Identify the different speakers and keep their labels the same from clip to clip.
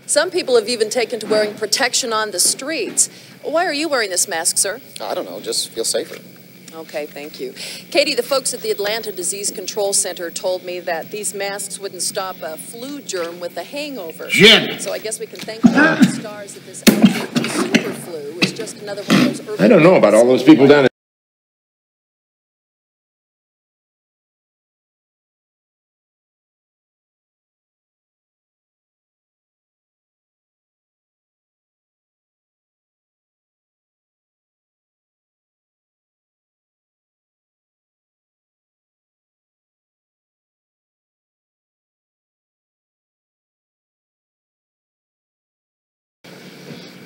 Speaker 1: Some people have even taken to wearing protection on the streets. Why are you wearing this mask, sir?
Speaker 2: I don't know, just feel safer.
Speaker 1: Okay, thank you. Katie, the folks at the Atlanta Disease Control Center told me that these masks wouldn't stop a flu germ with a hangover.
Speaker 3: Jim!
Speaker 1: So I guess we can thank the stars that this outbreak of super flu is just another one of those urban...
Speaker 3: I don't know about all those people down there.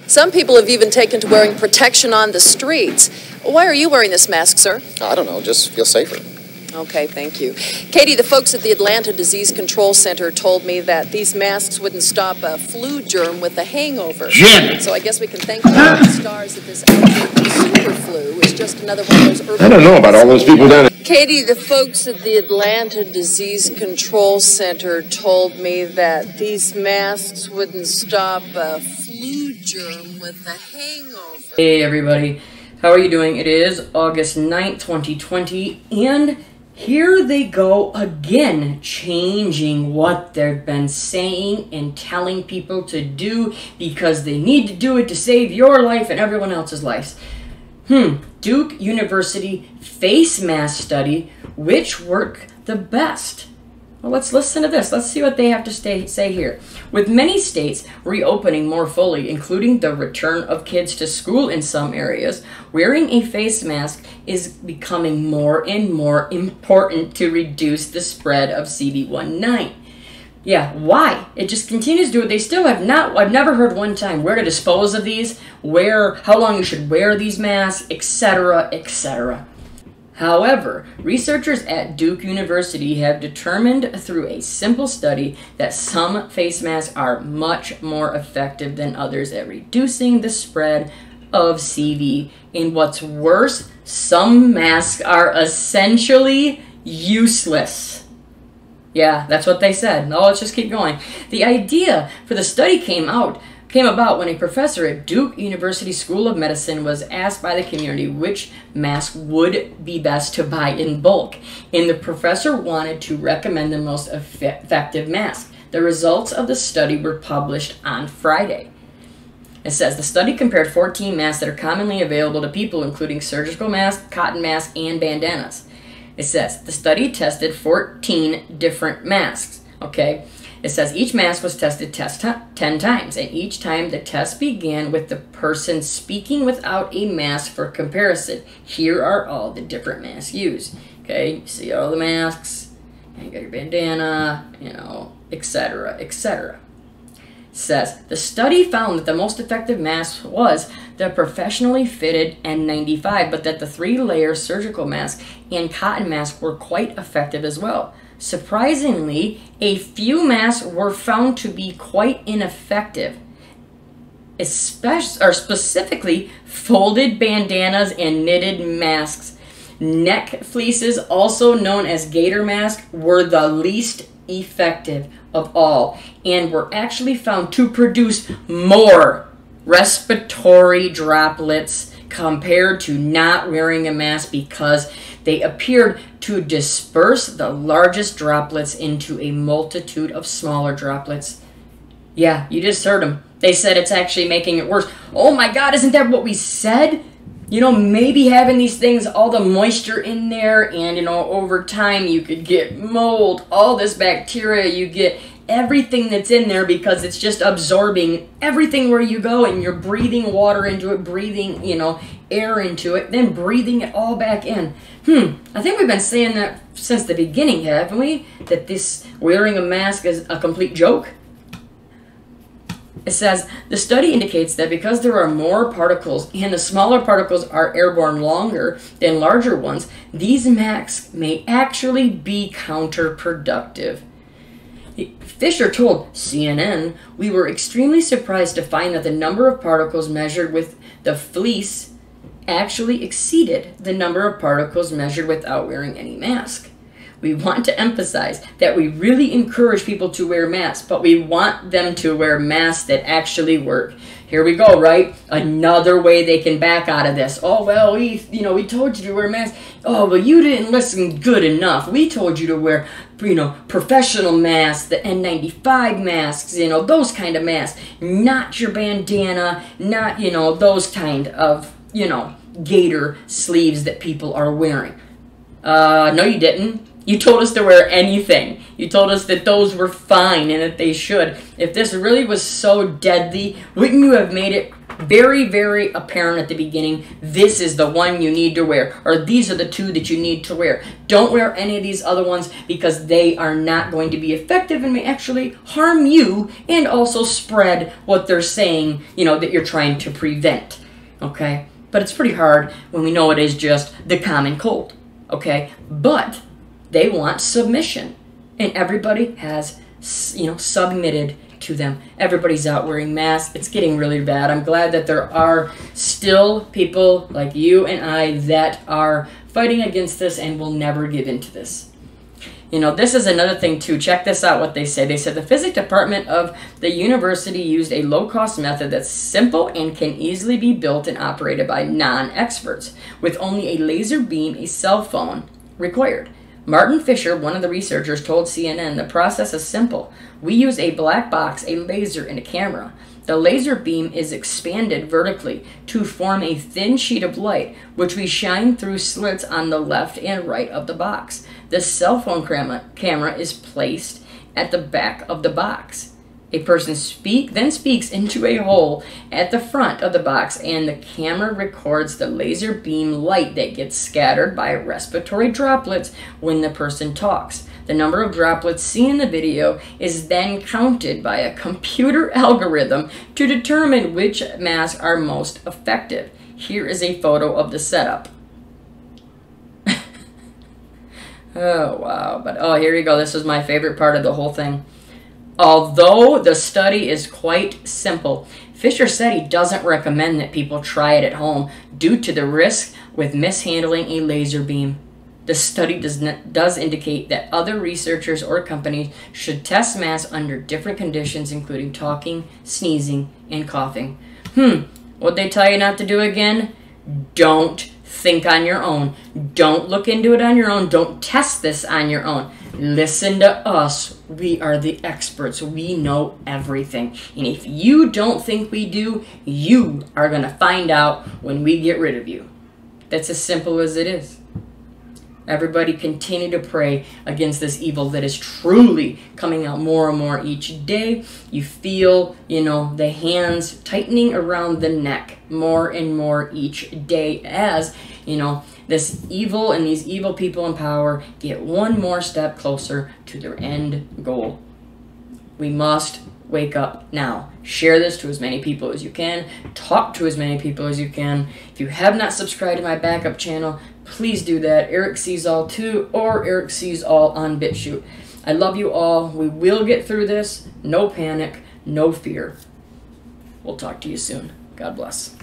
Speaker 1: Some people have even taken to wearing protection on the streets. Why are you wearing this mask, sir?
Speaker 2: I don't know, just feel safer.
Speaker 1: Okay, thank you. Katie, the folks at the Atlanta Disease Control Center told me that these masks wouldn't stop a flu germ with a hangover.
Speaker 3: Jim!
Speaker 1: So I guess we can thank the stars that this outbreak of super flu is just another one of those urban...
Speaker 3: I don't know about all those people down there.
Speaker 1: Katie, the folks at the Atlanta Disease Control Center told me that these masks wouldn't stop a flu germ with a hangover.
Speaker 4: Hey everybody, how are you doing? It is August 9th, 2020, and here they go again, changing what they've been saying and telling people to do because they need to do it to save your life and everyone else's lives. Duke University face mask study, which work the best? Well, let's listen to this. Let's see what they have to say here. With many states reopening more fully, including the return of kids to school in some areas, wearing a face mask is becoming more and more important to reduce the spread of CD19. Yeah, why? It just continues to do it. They still have not, I've never heard one time where to dispose of these, how long you should wear these masks, etc., etc. However, researchers at Duke University have determined through a simple study that some face masks are much more effective than others at reducing the spread of CV. And what's worse, some masks are essentially useless. Yeah, that's what they said. No, let's just keep going. The idea for the study came about when a professor at Duke University School of Medicine was asked by the community which mask would be best to buy in bulk, and the professor wanted to recommend the most effective mask. The results of the study were published on Friday. It says the study compared 14 masks that are commonly available to people, including surgical masks, cotton masks, and bandanas. It says the study tested 14 different masks, okay? It says each mask was tested 10 times, and each time the test began with the person speaking without a mask for comparison. Here are all the different masks used. Okay, you see all the masks, and you got your bandana, you know, etc., etc. It says the study found that the most effective mask was the professionally fitted N95, but that the 3-layer surgical mask and cotton mask were quite effective as well. Surprisingly, a few masks were found to be quite ineffective, specifically folded bandanas and knitted masks. Neck fleeces, also known as gaiter masks, were the least effective of all and were actually found to produce more respiratory droplets compared to not wearing a mask because they appeared to disperse the largest droplets into a multitude of smaller droplets. Yeah, you just heard them. They said it's actually making it worse. Oh my God, isn't that what we said? You know, maybe having these things, all the moisture in there, and, you know, over time you could get mold, all this bacteria, you get everything that's in there because it's just absorbing everything where you go, and you're breathing water into it, breathing, you know, air into it, then breathing it all back in. I think we've been saying that since the beginning, haven't we? That this wearing a mask is a complete joke. It says, the study indicates that because there are more particles and the smaller particles are airborne longer than larger ones, these masks may actually be counterproductive. Fisher told CNN, "We were extremely surprised to find that the number of particles measured with the fleece actually exceeded the number of particles measured without wearing any mask. We want to emphasize that we really encourage people to wear masks, but we want them to wear masks that actually work. Here we go, right? Another way they can back out of this. Oh, well, we told you to wear masks. Oh, well, you didn't listen good enough. We told you to wear, professional masks, the N95 masks, those kind of masks. Not your bandana, not, those kind of, gaiter sleeves that people are wearing. No, you didn't. You told us to wear anything. You told us that those were fine and that they should. If this really was so deadly, wouldn't you have made it very, very apparent at the beginning, this is the one you need to wear, or these are the two that you need to wear. Don't wear any of these other ones because they are not going to be effective and may actually harm you and also spread what they're saying, that you're trying to prevent. Okay? But it's pretty hard when we know it is just the common cold. Okay? But they want submission, and everybody has, submitted to them. Everybody's out wearing masks. It's getting really bad. I'm glad that there are still people like you and I that are fighting against this and will never give in to this. This is another thing too. Check this out, what they say. They said the physics department of the university used a low-cost method that's simple and can easily be built and operated by non-experts, with only a laser beam, a cell phone required. Martin Fisher, one of the researchers, told CNN, the process is simple. We use a black box, a laser, and a camera. The laser beam is expanded vertically to form a thin sheet of light, which we shine through slits on the left and right of the box. The cell phone camera is placed at the back of the box. A person then speaks into a hole at the front of the box, and the camera records the laser beam light that gets scattered by respiratory droplets when the person talks. The number of droplets seen in the video is then counted by a computer algorithm to determine which masks are most effective. Here is a photo of the setup. Oh, wow. But, here you go. This is my favorite part of the whole thing. Although the study is quite simple, Fisher said he doesn't recommend that people try it at home due to the risk with mishandling a laser beam. The study does indicate that other researchers or companies should test masks under different conditions, including talking, sneezing, and coughing. What'd they tell you not to do again? Don't think on your own. Don't look into it on your own. Don't test this on your own. Listen to us. We are the experts. We know everything. And if you don't think we do, you are going to find out when we get rid of you. That's as simple as it is. Everybody continue to pray against this evil that is truly coming out more and more each day. You feel, the hands tightening around the neck more and more each day as, this evil and these evil people in power get one more step closer to their end goal. We must wake up now. Share this to as many people as you can. Talk to as many people as you can. If you have not subscribed to my backup channel, please do that. Eric Sees All 2 or Eric Sees All on BitChute. I love you all. We will get through this. No panic, no fear. We'll talk to you soon. God bless.